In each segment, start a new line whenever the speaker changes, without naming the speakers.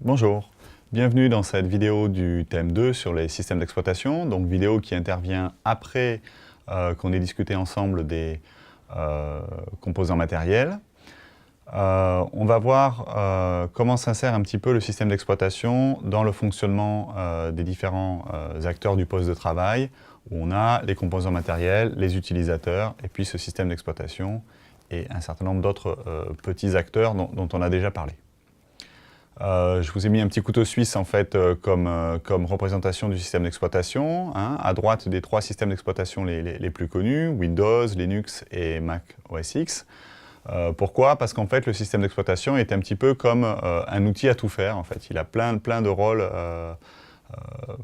Bonjour, bienvenue dans cette vidéo du thème 2 sur les systèmes d'exploitation, donc vidéo qui intervient après qu'on ait discuté ensemble des composants matériels. On va voir comment s'insère un petit peu le système d'exploitation dans le fonctionnement des différents acteurs du poste de travail, où on a les composants matériels, les utilisateurs, et puis ce système d'exploitation et un certain nombre d'autres petits acteurs dont on a déjà parlé. Je vous ai mis un petit couteau suisse en fait comme représentation du système d'exploitation. À droite des trois systèmes d'exploitation les plus connus, Windows, Linux et Mac OS X. Pourquoi? Parce qu'en fait le système d'exploitation est un petit peu comme un outil à tout faire. En fait. Il a plein de rôles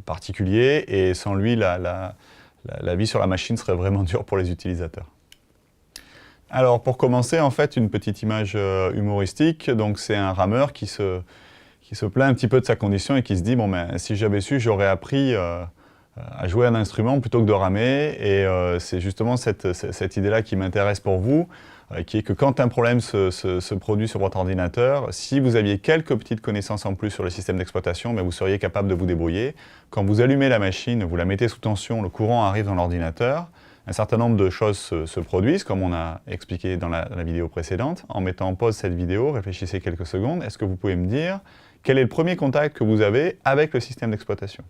particuliers et sans lui la vie sur la machine serait vraiment dure pour les utilisateurs. Alors pour commencer, en fait, une petite image humoristique. Donc c'est un rameur qui se plaint un petit peu de sa condition et qui se dit « Bon, ben, si j'avais su, j'aurais appris à jouer un instrument plutôt que de ramer. » Et c'est justement cette idée-là qui m'intéresse pour vous, qui est que quand un problème se produit sur votre ordinateur, si vous aviez quelques petites connaissances en plus sur le système d'exploitation, ben, vous seriez capable de vous débrouiller. Quand vous allumez la machine, vous la mettez sous tension, le courant arrive dans l'ordinateur. Un certain nombre de choses se produisent, comme on a expliqué dans la vidéo précédente. En mettant en pause cette vidéo, réfléchissez quelques secondes. Est-ce que vous pouvez me dire quel est le premier contact que vous avez avec le système d'exploitation?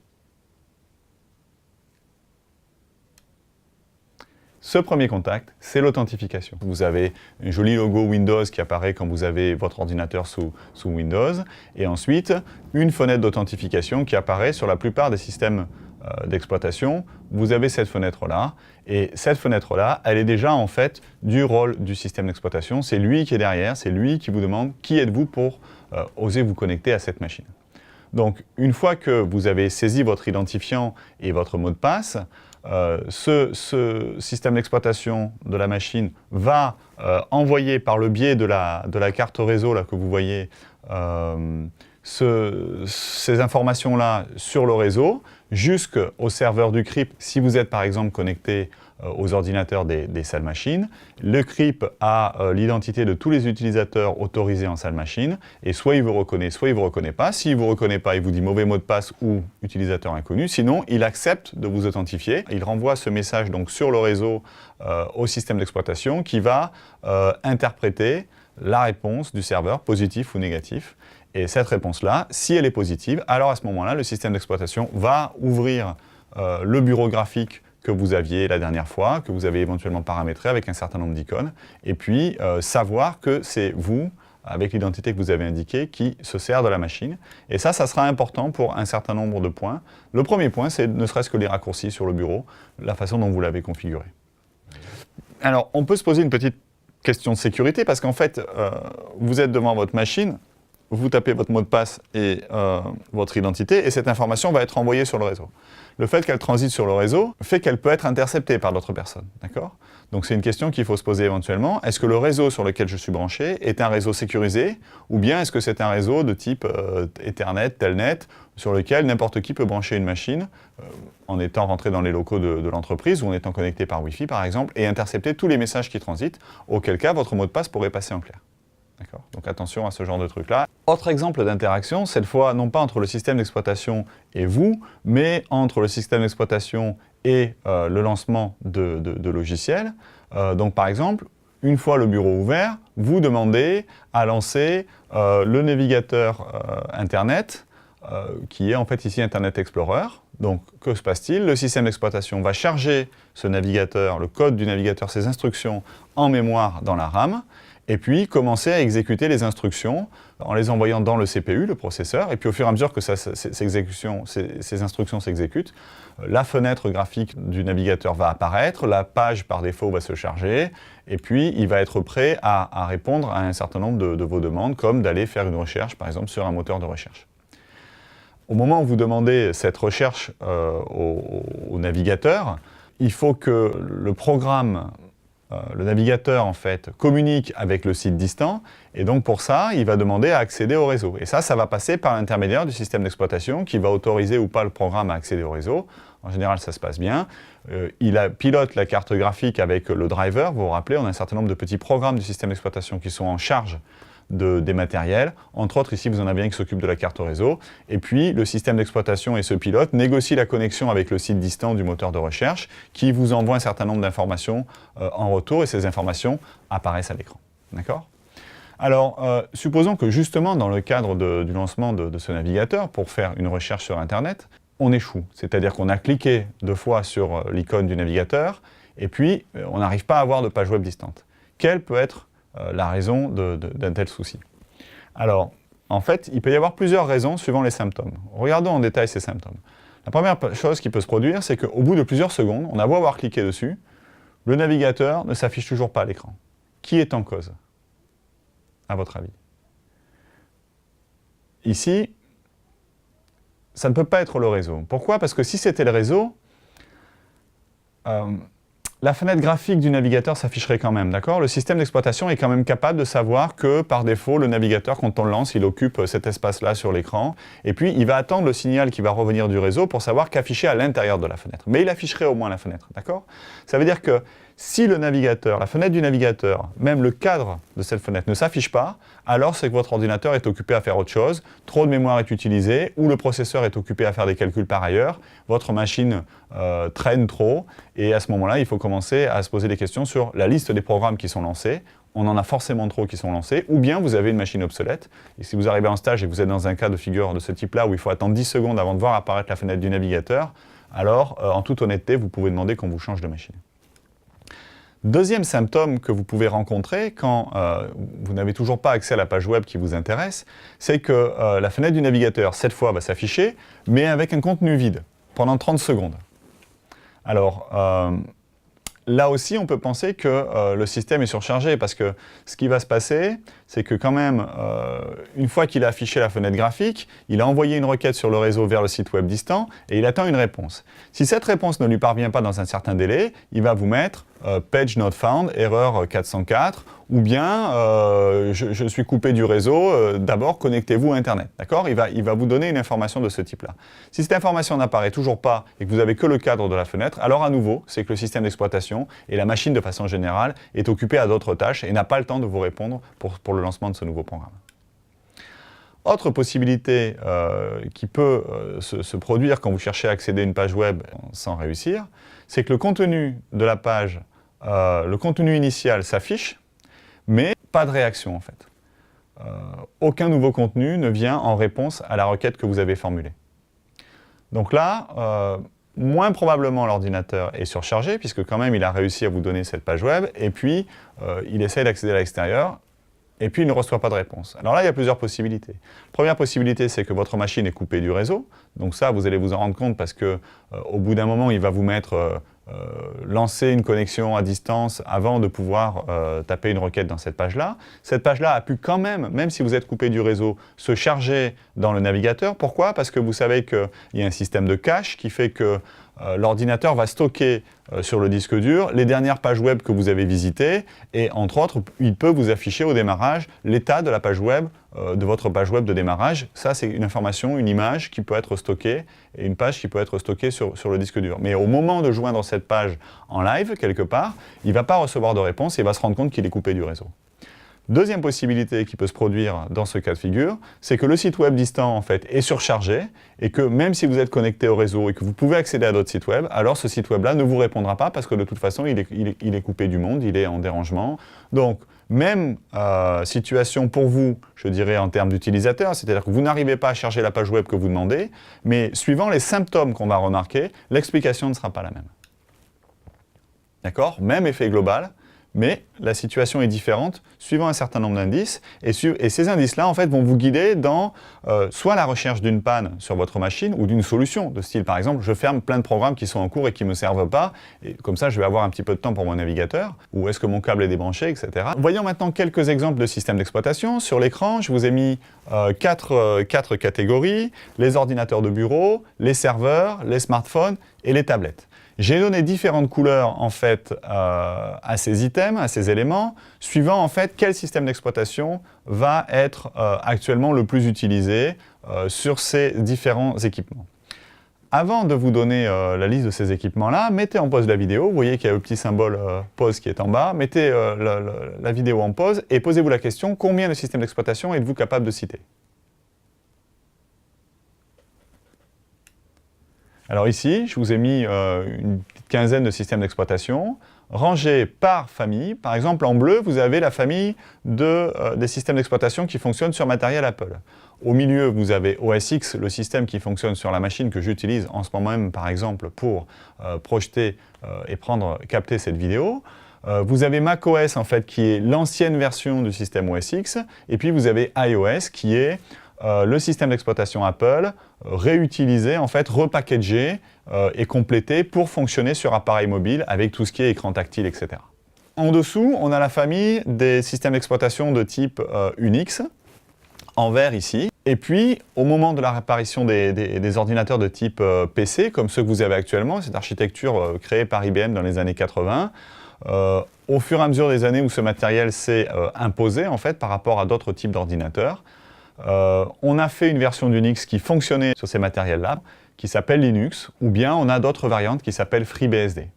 Ce premier contact, c'est l'authentification. Vous avez un joli logo Windows qui apparaît quand vous avez votre ordinateur sous Windows, et ensuite une fenêtre d'authentification qui apparaît sur la plupart des systèmes d'exploitation. Vous avez cette fenêtre-là, et cette fenêtre-là, elle est déjà en fait du rôle du système d'exploitation. C'est lui qui est derrière, c'est lui qui vous demande qui êtes-vous pour oser vous connecter à cette machine. Donc, une fois que vous avez saisi votre identifiant et votre mot de passe, ce système d'exploitation de la machine va envoyer par le biais de la carte réseau là, que vous voyez ces informations-là sur le réseau jusqu'au serveur du CRIP. Si vous êtes par exemple connecté aux ordinateurs des salles machines, le CRIP a l'identité de tous les utilisateurs autorisés en salle machine et soit il vous reconnaît, soit il ne vous reconnaît pas. S'il ne vous reconnaît pas, il vous dit mauvais mot de passe ou utilisateur inconnu. Sinon, il accepte de vous authentifier. Il renvoie ce message donc sur le réseau au système d'exploitation qui va interpréter la réponse du serveur, positif ou négatif. Et cette réponse-là, si elle est positive, alors à ce moment-là, le système d'exploitation va ouvrir le bureau graphique que vous aviez la dernière fois, que vous avez éventuellement paramétré avec un certain nombre d'icônes, et puis savoir que c'est vous, avec l'identité que vous avez indiquée, qui se sert de la machine. Et ça sera important pour un certain nombre de points. Le premier point, c'est ne serait-ce que les raccourcis sur le bureau, la façon dont vous l'avez configuré. Alors, on peut se poser une petite question de sécurité, parce qu'en fait, vous êtes devant votre machine, vous tapez votre mot de passe et votre identité, et cette information va être envoyée sur le réseau. Le fait qu'elle transite sur le réseau fait qu'elle peut être interceptée par d'autres personnes. D'accord ? Donc c'est une question qu'il faut se poser éventuellement. Est-ce que le réseau sur lequel je suis branché est un réseau sécurisé, ou bien est-ce que c'est un réseau de type Ethernet, Telnet, sur lequel n'importe qui peut brancher une machine en étant rentré dans les locaux de l'entreprise ou en étant connecté par Wi-Fi par exemple, et intercepter tous les messages qui transitent, auquel cas votre mot de passe pourrait passer en clair. Donc attention à ce genre de truc-là. Autre exemple d'interaction, cette fois non pas entre le système d'exploitation et vous, mais entre le système d'exploitation et le lancement de logiciels. Donc par exemple, une fois le bureau ouvert, vous demandez à lancer le navigateur Internet, qui est en fait ici Internet Explorer. Donc que se passe-t-il? Le système d'exploitation va charger ce navigateur, le code du navigateur, ses instructions en mémoire dans la RAM, et puis commencer à exécuter les instructions en les envoyant dans le CPU, le processeur, et puis au fur et à mesure que ces instructions s'exécutent, la fenêtre graphique du navigateur va apparaître, la page par défaut va se charger, et puis il va être prêt à répondre à un certain nombre de vos demandes, comme d'aller faire une recherche, par exemple, sur un moteur de recherche. Au moment où vous demandez cette recherche au navigateur, il faut que le programme, le navigateur en fait, communique avec le site distant, et donc pour ça, il va demander à accéder au réseau. Et ça va passer par l'intermédiaire du système d'exploitation qui va autoriser ou pas le programme à accéder au réseau. En général, ça se passe bien. Il pilote la carte graphique avec le driver. Vous vous rappelez, on a un certain nombre de petits programmes du système d'exploitation qui sont en charge des matériels. Entre autres, ici, vous en avez un qui s'occupe de la carte réseau. Et puis, le système d'exploitation et ce pilote négocient la connexion avec le site distant du moteur de recherche qui vous envoie un certain nombre d'informations en retour et ces informations apparaissent à l'écran. D'accord ? Alors, supposons que justement, dans le cadre du lancement de ce navigateur, pour faire une recherche sur Internet, on échoue. C'est-à-dire qu'on a cliqué 2 fois sur l'icône du navigateur et puis on n'arrive pas à avoir de page web distante. Quelle peut être la raison d'un tel souci? Alors, en fait, il peut y avoir plusieurs raisons suivant les symptômes. Regardons en détail ces symptômes. La première chose qui peut se produire, c'est qu'au bout de plusieurs secondes, on a beau avoir cliqué dessus, le navigateur ne s'affiche toujours pas à l'écran. Qui est en cause, à votre avis? Ici, ça ne peut pas être le réseau. Pourquoi? Parce que si c'était le réseau, la fenêtre graphique du navigateur s'afficherait quand même, d'accord? Le système d'exploitation est quand même capable de savoir que, par défaut, le navigateur, quand on le lance, il occupe cet espace-là sur l'écran. Et puis, il va attendre le signal qui va revenir du réseau pour savoir qu'afficher à l'intérieur de la fenêtre. Mais il afficherait au moins la fenêtre, d'accord? Ça veut dire que si le navigateur, la fenêtre du navigateur, même le cadre de cette fenêtre ne s'affiche pas, alors c'est que votre ordinateur est occupé à faire autre chose, trop de mémoire est utilisée, ou le processeur est occupé à faire des calculs par ailleurs, votre machine traîne trop, et à ce moment-là, il faut commencer à se poser des questions sur la liste des programmes qui sont lancés. On en a forcément trop qui sont lancés, ou bien vous avez une machine obsolète. Et si vous arrivez en stage et vous êtes dans un cas de figure de ce type-là, où il faut attendre 10 secondes avant de voir apparaître la fenêtre du navigateur, alors, en toute honnêteté, vous pouvez demander qu'on vous change de machine. Deuxième symptôme que vous pouvez rencontrer quand vous n'avez toujours pas accès à la page web qui vous intéresse, c'est que la fenêtre du navigateur, cette fois, va s'afficher, mais avec un contenu vide, pendant 30 secondes. Alors, là aussi, on peut penser que le système est surchargé, parce que ce qui va se passer, c'est que quand même, une fois qu'il a affiché la fenêtre graphique, il a envoyé une requête sur le réseau vers le site web distant, et il attend une réponse. Si cette réponse ne lui parvient pas dans un certain délai, il va vous mettre page not found, erreur 404, ou bien je suis coupé du réseau, d'abord connectez-vous à Internet. D'accord? Il va vous donner une information de ce type-là. Si cette information n'apparaît toujours pas et que vous n'avez que le cadre de la fenêtre, alors à nouveau, c'est que le système d'exploitation et la machine de façon générale est occupée à d'autres tâches et n'a pas le temps de vous répondre pour le lancement de ce nouveau programme. Autre possibilité qui peut se produire quand vous cherchez à accéder à une page web sans réussir, c'est que le contenu de la page, le contenu initial s'affiche, mais pas de réaction en fait. Aucun nouveau contenu ne vient en réponse à la requête que vous avez formulée. Donc là, moins probablement l'ordinateur est surchargé, puisque quand même il a réussi à vous donner cette page web, et puis il essaie d'accéder à l'extérieur, et puis il ne reçoit pas de réponse. Alors là, il y a plusieurs possibilités. La première possibilité, c'est que votre machine est coupée du réseau. Donc ça, vous allez vous en rendre compte parce que au bout d'un moment, il va vous mettre lancer une connexion à distance avant de pouvoir taper une requête dans cette page-là. Cette page-là a pu quand même si vous êtes coupé du réseau, se charger dans le navigateur. Pourquoi? Parce que vous savez qu'il y a un système de cache qui fait que l'ordinateur va stocker sur le disque dur les dernières pages web que vous avez visitées et entre autres, il peut vous afficher au démarrage l'état de la page web, de votre page web de démarrage. Ça, c'est une information, une image qui peut être stockée et une page qui peut être stockée sur le disque dur. Mais au moment de joindre cette page en live, quelque part, il ne va pas recevoir de réponse et il va se rendre compte qu'il est coupé du réseau. Deuxième possibilité qui peut se produire dans ce cas de figure, c'est que le site web distant en fait est surchargé et que même si vous êtes connecté au réseau et que vous pouvez accéder à d'autres sites web, alors ce site web-là ne vous répondra pas parce que de toute façon il est coupé du monde, il est en dérangement. Donc même situation pour vous, je dirais en termes d'utilisateur, c'est-à-dire que vous n'arrivez pas à charger la page web que vous demandez, mais suivant les symptômes qu'on va remarquer, l'explication ne sera pas la même. D'accord? Même effet global. Mais la situation est différente suivant un certain nombre d'indices. Et ces indices-là, en fait, vont vous guider dans soit la recherche d'une panne sur votre machine ou d'une solution de style, par exemple, je ferme plein de programmes qui sont en cours et qui ne me servent pas, et comme ça, je vais avoir un petit peu de temps pour mon navigateur, ou est-ce que mon câble est débranché, etc. Voyons maintenant quelques exemples de systèmes d'exploitation. Sur l'écran, je vous ai mis quatre catégories, les ordinateurs de bureau, les serveurs, les smartphones et les tablettes. J'ai donné différentes couleurs en fait à ces items, à ces éléments, suivant en fait quel système d'exploitation va être actuellement le plus utilisé sur ces différents équipements. avant de vous donner la liste de ces équipements-là, mettez en pause la vidéo. Vous voyez qu'il y a le petit symbole pause qui est en bas. Mettez la vidéo en pause et posez-vous la question, combien de systèmes d'exploitation êtes-vous capable de citer? Alors ici, je vous ai mis une petite quinzaine de systèmes d'exploitation, rangés par famille. Par exemple, en bleu, vous avez la famille des systèmes d'exploitation qui fonctionnent sur matériel Apple. Au milieu, vous avez OS X, le système qui fonctionne sur la machine que j'utilise en ce moment même, par exemple, pour projeter et capter cette vidéo. Vous avez macOS, en fait, qui est l'ancienne version du système OS X. Et puis, vous avez iOS, qui est le système d'exploitation Apple réutilisé, en fait, repackagé et complété pour fonctionner sur appareil mobile avec tout ce qui est écran tactile, etc. En dessous, on a la famille des systèmes d'exploitation de type Unix, en vert ici. Et puis, au moment de l'apparition des ordinateurs de type PC, comme ceux que vous avez actuellement, cette architecture créée par IBM dans les années 80, au fur et à mesure des années où ce matériel s'est imposé, en fait, par rapport à d'autres types d'ordinateurs, on a fait une version d'Unix qui fonctionnait sur ces matériels-là, qui s'appelle Linux, ou bien on a d'autres variantes qui s'appellent FreeBSD.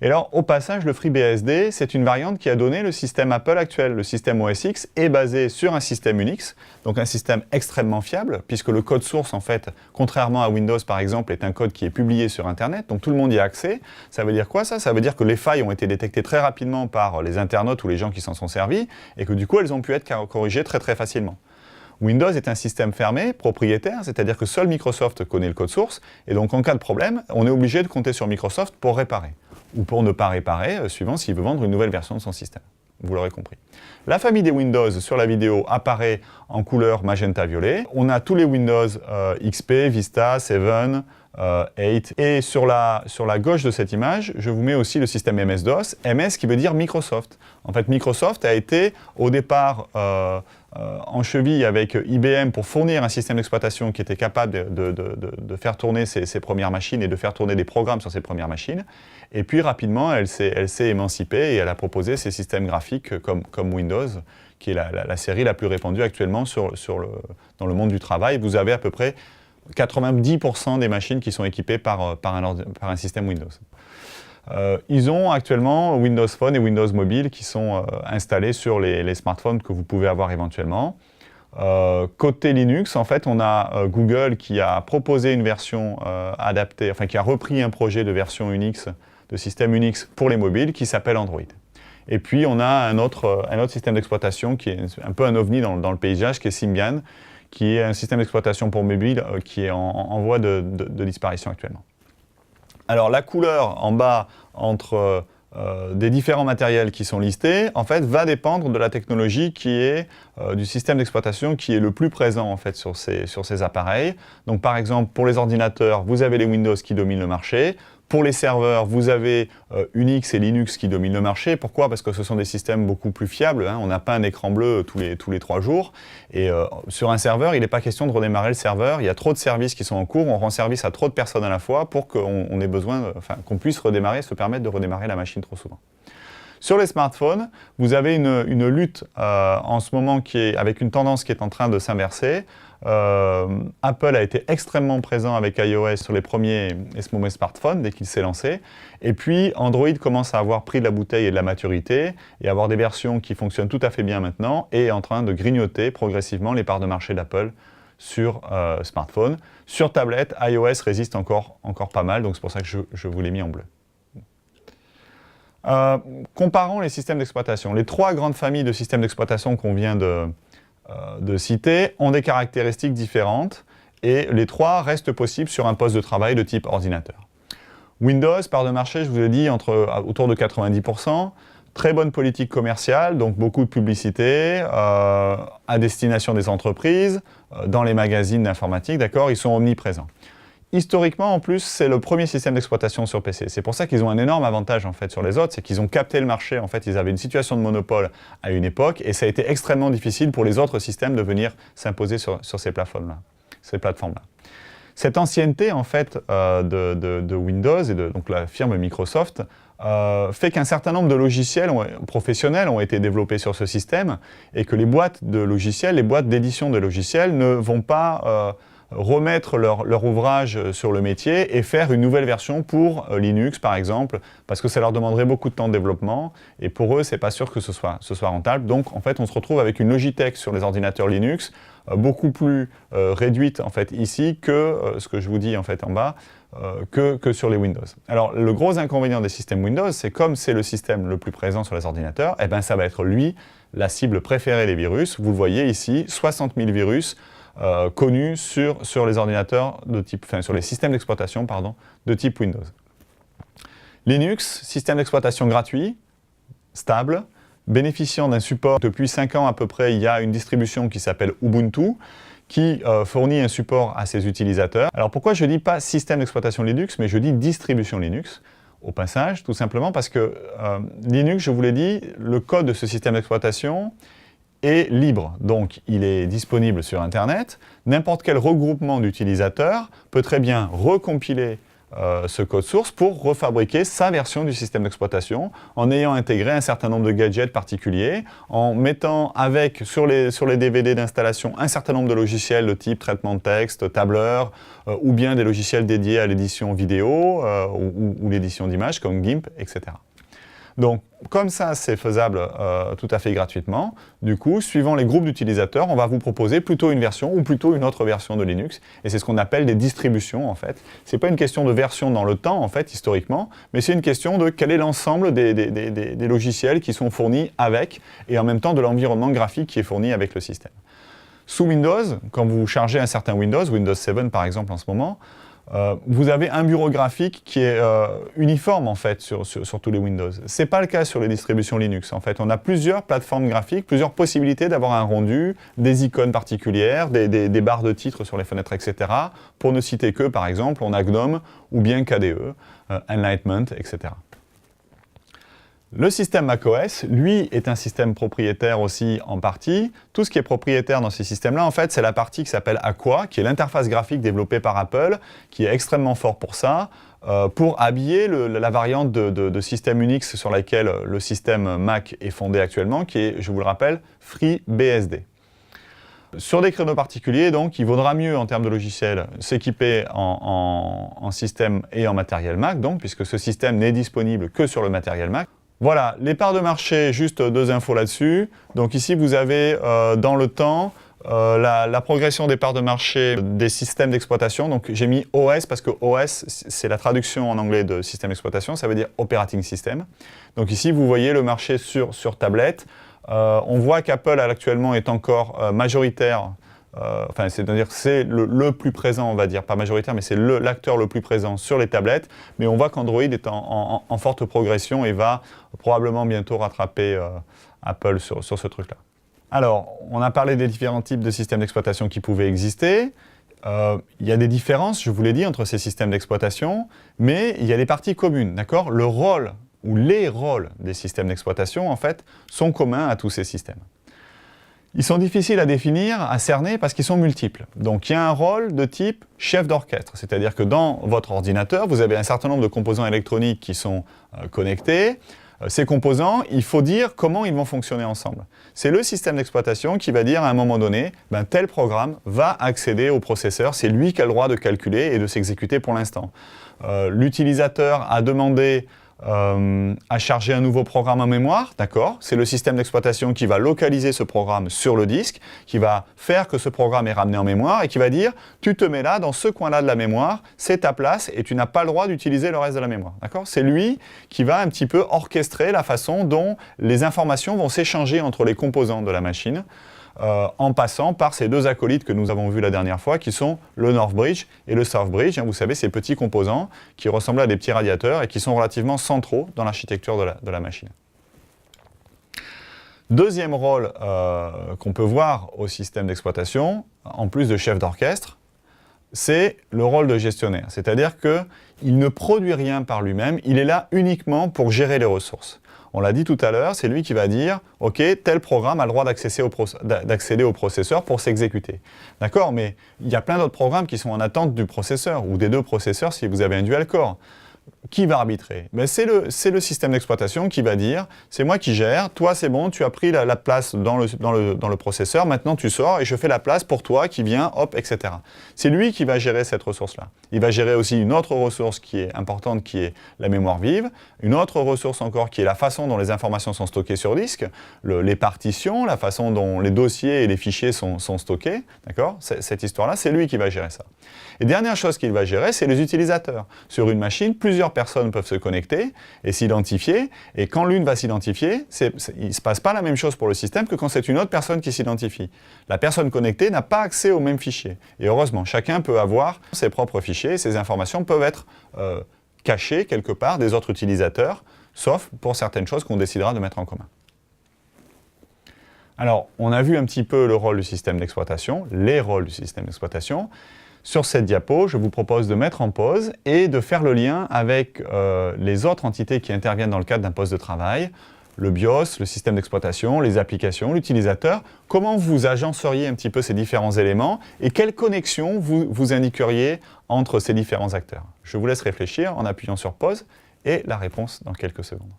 Et alors, au passage, le FreeBSD, c'est une variante qui a donné le système Apple actuel. Le système OS X est basé sur un système Unix, donc un système extrêmement fiable, puisque le code source, en fait, contrairement à Windows, par exemple, est un code qui est publié sur Internet, donc tout le monde y a accès. Ça veut dire quoi, ça? Ça veut dire que les failles ont été détectées très rapidement par les internautes ou les gens qui s'en sont servis, et que du coup, elles ont pu être corrigées très très facilement. Windows est un système fermé, propriétaire, c'est-à-dire que seul Microsoft connaît le code source, et donc en cas de problème, on est obligé de compter sur Microsoft pour réparer, ou pour ne pas réparer, suivant s'il veut vendre une nouvelle version de son système. Vous l'aurez compris. La famille des Windows sur la vidéo apparaît en couleur magenta-violet. On a tous les Windows XP, Vista, 7, 8. Et sur la gauche de cette image, je vous mets aussi le système MS-DOS. MS qui veut dire Microsoft. En fait, Microsoft a été au départ en cheville avec IBM pour fournir un système d'exploitation qui était capable de faire tourner ses premières machines et de faire tourner des programmes sur ses premières machines. Et puis rapidement, elle s'est émancipée et elle a proposé ces systèmes graphiques comme Windows, qui est la série la plus répandue actuellement dans le monde du travail. Vous avez à peu près 90% des machines qui sont équipées par un système Windows. Ils ont actuellement Windows Phone et Windows Mobile qui sont installés sur les smartphones que vous pouvez avoir éventuellement. Côté Linux, en fait, on a Google qui a proposé une version adaptée, enfin qui a repris un projet de version Unix, de système Unix pour les mobiles qui s'appelle Android. Et puis on a un autre système d'exploitation qui est un peu un ovni dans le paysage, qui est Symbian, qui est un système d'exploitation pour mobile qui est en voie de disparition actuellement. Alors la couleur en bas entre des différents matériels qui sont listés, en fait, va dépendre de la technologie qui est du système d'exploitation qui est le plus présent en fait sur ces appareils. Donc par exemple, pour les ordinateurs, vous avez les Windows qui dominent le marché. Pour les serveurs, vous avez Unix et Linux qui dominent le marché. Pourquoi? Parce que ce sont des systèmes beaucoup plus fiables. Hein. On n'a pas un écran bleu tous les 3 jours. Et sur un serveur, il n'est pas question de redémarrer le serveur. Il y a trop de services qui sont en cours. On rend service à trop de personnes à la fois pour qu'on ait besoin, qu'on puisse se permettre de redémarrer la machine trop souvent. Sur les smartphones, vous avez une lutte en ce moment avec une tendance qui est en train de s'inverser. Apple a été extrêmement présent avec iOS sur les premiers smartphones dès qu'il s'est lancé. Et puis Android commence à avoir pris de la bouteille et de la maturité et avoir des versions qui fonctionnent tout à fait bien maintenant et est en train de grignoter progressivement les parts de marché d'Apple sur smartphone. Sur tablette, iOS résiste encore pas mal, donc c'est pour ça que je vous l'ai mis en bleu. Comparons les systèmes d'exploitation. Les 3 grandes familles de systèmes d'exploitation qu'on vient de citer ont des caractéristiques différentes et les 3 restent possibles sur un poste de travail de type ordinateur. Windows, part de marché, je vous ai dit, autour de 90%, très bonne politique commerciale, donc beaucoup de publicité à destination des entreprises, dans les magazines d'informatique, d'accord, ils sont omniprésents. Historiquement, en plus, c'est le premier système d'exploitation sur PC. C'est pour ça qu'ils ont un énorme avantage en fait sur les autres, c'est qu'ils ont capté le marché. En fait, ils avaient une situation de monopole à une époque, et ça a été extrêmement difficile pour les autres systèmes de venir s'imposer sur ces plateformes-là. Cette ancienneté en fait de Windows et donc la firme Microsoft fait qu'un certain nombre de logiciels professionnels ont été développés sur ce système, et que les boîtes de logiciels, les boîtes d'édition de logiciels ne vont pas remettre leur ouvrage sur le métier et faire une nouvelle version pour Linux, par exemple, parce que ça leur demanderait beaucoup de temps de développement, et pour eux, c'est pas sûr que ce soit rentable. Donc, en fait, on se retrouve avec une Logitech sur les ordinateurs Linux, beaucoup plus réduite, en fait, ici, que ce que je vous dis, en fait, en bas, que sur les Windows. Alors, le gros inconvénient des systèmes Windows, c'est comme c'est le système le plus présent sur les ordinateurs, eh ben, ça va être lui, la cible préférée des virus. Vous le voyez ici, 60 000 virus connus sur les ordinateurs de type, enfin, sur les systèmes d'exploitation, pardon, de type Windows. Linux, système d'exploitation gratuit, stable, bénéficiant d'un support. Depuis 5 ans à peu près, il y a une distribution qui s'appelle Ubuntu, qui fournit un support à ses utilisateurs. Alors pourquoi je ne dis pas système d'exploitation Linux, mais je dis distribution Linux, au passage, tout simplement parce que Linux, je vous l'ai dit, le code de ce système d'exploitation est libre. Donc il est disponible sur Internet. N'importe quel regroupement d'utilisateurs peut très bien recompiler ce code source pour refabriquer sa version du système d'exploitation en ayant intégré un certain nombre de gadgets particuliers, en mettant avec sur les DVD d'installation un certain nombre de logiciels de type traitement de texte, tableur, ou bien des logiciels dédiés à l'édition vidéo ou l'édition d'images comme GIMP, etc. Donc, comme ça, c'est faisable tout à fait gratuitement. Du coup, suivant les groupes d'utilisateurs, on va vous proposer plutôt une version ou plutôt une autre version de Linux. Et c'est ce qu'on appelle des distributions, en fait. Ce n'est pas une question de version dans le temps, en fait, historiquement, mais c'est une question de quel est l'ensemble des logiciels qui sont fournis avec, et en même temps de l'environnement graphique qui est fourni avec le système. Sous Windows, quand vous chargez un certain Windows 7 par exemple en ce moment, vous avez un bureau graphique qui est uniforme en fait sur tous les Windows. Ce n'est pas le cas sur les distributions Linux. En fait, on a plusieurs plateformes graphiques, plusieurs possibilités d'avoir un rendu, des icônes particulières, des barres de titres sur les fenêtres, etc. Pour ne citer que, par exemple, on a GNOME ou bien KDE, Enlightenment, etc. Le système macOS, lui, est un système propriétaire aussi en partie. Tout ce qui est propriétaire dans ces systèmes-là, en fait, c'est la partie qui s'appelle Aqua, qui est l'interface graphique développée par Apple, qui est extrêmement fort pour ça, pour habiller la variante de système Unix sur laquelle le système Mac est fondé actuellement, qui est, je vous le rappelle, FreeBSD. Sur des créneaux particuliers, donc, il vaudra mieux, en termes de logiciel, s'équiper en système et en matériel Mac, donc, puisque ce système n'est disponible que sur le matériel Mac. Voilà, les parts de marché, juste 2 infos là-dessus. Donc ici, vous avez dans le temps la progression des parts de marché des systèmes d'exploitation. Donc j'ai mis OS parce que OS, c'est la traduction en anglais de système d'exploitation, ça veut dire Operating System. Donc ici, vous voyez le marché sur tablette. On voit qu'Apple actuellement est encore majoritaire. C'est-à-dire que c'est le plus présent, on va dire, pas majoritaire, mais c'est l'acteur le plus présent sur les tablettes. Mais on voit qu'Android est en forte progression et va probablement bientôt rattraper Apple sur ce truc-là. Alors, on a parlé des différents types de systèmes d'exploitation qui pouvaient exister. Il y a des différences, je vous l'ai dit, entre ces systèmes d'exploitation, mais il y a des parties communes, d'accord ? Le rôle ou les rôles des systèmes d'exploitation, en fait, sont communs à tous ces systèmes. Ils sont difficiles à définir, à cerner, parce qu'ils sont multiples. Donc il y a un rôle de type chef d'orchestre, c'est-à-dire que dans votre ordinateur, vous avez un certain nombre de composants électroniques qui sont connectés. Ces composants, il faut dire comment ils vont fonctionner ensemble. C'est le système d'exploitation qui va dire à un moment donné, tel programme va accéder au processeur, c'est lui qui a le droit de calculer et de s'exécuter pour l'instant. L'utilisateur a demandé à charger un nouveau programme en mémoire, d'accord ? C'est le système d'exploitation qui va localiser ce programme sur le disque, qui va faire que ce programme est ramené en mémoire et qui va dire « tu te mets là, dans ce coin-là de la mémoire, c'est ta place et tu n'as pas le droit d'utiliser le reste de la mémoire. » D'accord ? C'est lui qui va un petit peu orchestrer la façon dont les informations vont s'échanger entre les composants de la machine, en passant par ces 2 acolytes que nous avons vus la dernière fois, qui sont le North Bridge et le South Bridge. Vous savez, ces petits composants qui ressemblent à des petits radiateurs et qui sont relativement centraux dans l'architecture de la machine. Deuxième rôle qu'on peut voir au système d'exploitation, en plus de chef d'orchestre, c'est le rôle de gestionnaire. C'est-à-dire qu'il ne produit rien par lui-même, il est là uniquement pour gérer les ressources. On l'a dit tout à l'heure, c'est lui qui va dire « Ok, tel programme a le droit d'accéder au processeur pour s'exécuter. » D'accord, mais il y a plein d'autres programmes qui sont en attente du processeur, ou des 2 processeurs si vous avez un dual core. qui va arbitrer? C'est le système d'exploitation qui va dire, c'est moi qui gère, toi c'est bon, tu as pris la place dans le processeur, maintenant tu sors et je fais la place pour toi qui vient, hop, etc. C'est lui qui va gérer cette ressource-là. Il va gérer aussi une autre ressource qui est importante, qui est la mémoire vive, une autre ressource encore qui est la façon dont les informations sont stockées sur disque, les partitions, la façon dont les dossiers et les fichiers sont stockés, d'accord? Cette histoire-là, c'est lui qui va gérer ça. Et dernière chose qu'il va gérer, c'est les utilisateurs. Sur une machine, plusieurs personnes peuvent se connecter et s'identifier, et quand l'une va s'identifier, il ne se passe pas la même chose pour le système que quand c'est une autre personne qui s'identifie. La personne connectée n'a pas accès aux mêmes fichiers. Et heureusement, chacun peut avoir ses propres fichiers, et ces informations peuvent être cachées quelque part des autres utilisateurs, sauf pour certaines choses qu'on décidera de mettre en commun. Alors, on a vu un petit peu le rôle du système d'exploitation, les rôles du système d'exploitation. Sur cette diapo, je vous propose de mettre en pause et de faire le lien avec les autres entités qui interviennent dans le cadre d'un poste de travail, le BIOS, le système d'exploitation, les applications, l'utilisateur. Comment vous agenceriez un petit peu ces différents éléments et quelles connexions vous indiqueriez entre ces différents acteurs? Je vous laisse réfléchir en appuyant sur pause et la réponse dans quelques secondes.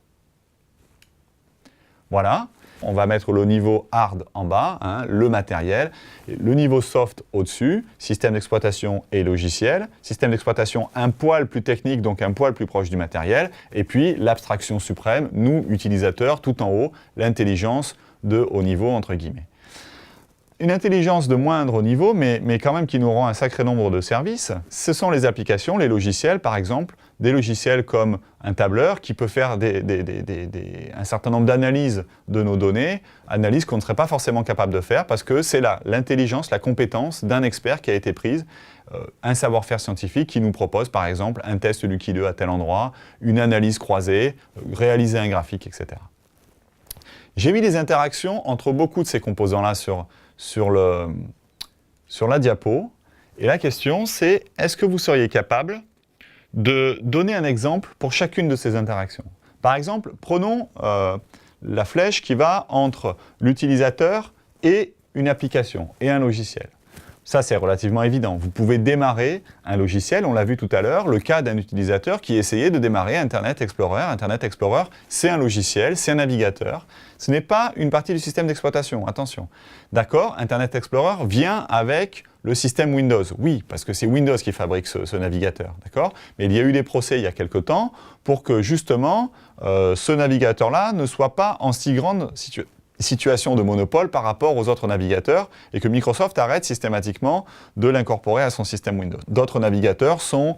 Voilà. On va mettre le niveau hard en bas, hein, le matériel, et le niveau soft au-dessus, système d'exploitation et logiciel, système d'exploitation un poil plus technique, donc un poil plus proche du matériel, et puis l'abstraction suprême, nous, utilisateurs, tout en haut, l'intelligence de haut niveau, entre guillemets. Une intelligence de moindre niveau, mais quand même qui nous rend un sacré nombre de services, ce sont les applications, les logiciels par exemple, des logiciels comme un tableur qui peut faire un certain nombre d'analyses de nos données, analyses qu'on ne serait pas forcément capable de faire parce que c'est l'intelligence, la compétence d'un expert qui a été prise, un savoir-faire scientifique qui nous propose par exemple un test liquideux à tel endroit, une analyse croisée, réaliser un graphique, etc. J'ai mis des interactions entre beaucoup de ces composants-là sur la diapo. Et la question, c'est est-ce que vous seriez capable de donner un exemple pour chacune de ces interactions? Par exemple, prenons la flèche qui va entre l'utilisateur et une application et un logiciel. Ça, c'est relativement évident. Vous pouvez démarrer un logiciel, on l'a vu tout à l'heure, le cas d'un utilisateur qui essayait de démarrer Internet Explorer. Internet Explorer, c'est un logiciel, c'est un navigateur. Ce n'est pas une partie du système d'exploitation, attention. D'accord, Internet Explorer vient avec le système Windows. Oui, parce que c'est Windows qui fabrique ce navigateur, d'accord? Mais il y a eu des procès il y a quelque temps pour que justement ce navigateur-là ne soit pas en si grande situation de monopole par rapport aux autres navigateurs et que Microsoft arrête systématiquement de l'incorporer à son système Windows. D'autres navigateurs sont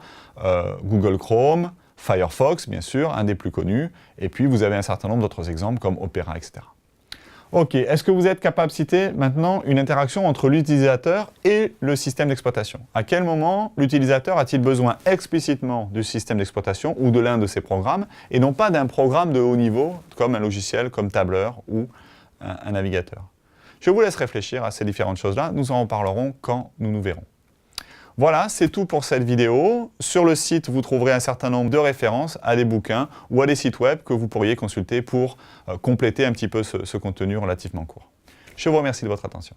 Google Chrome, Firefox, bien sûr, un des plus connus, et puis vous avez un certain nombre d'autres exemples comme Opera, etc. Ok, est-ce que vous êtes capable de citer maintenant une interaction entre l'utilisateur et le système d'exploitation? À quel moment l'utilisateur a-t-il besoin explicitement du système d'exploitation ou de l'un de ses programmes et non pas d'un programme de haut niveau comme un logiciel, comme Tableur ou un navigateur? Je vous laisse réfléchir à ces différentes choses-là, nous en reparlerons quand nous nous verrons. Voilà, c'est tout pour cette vidéo. Sur le site, vous trouverez un certain nombre de références à des bouquins ou à des sites web que vous pourriez consulter pour compléter un petit peu ce contenu relativement court. Je vous remercie de votre attention.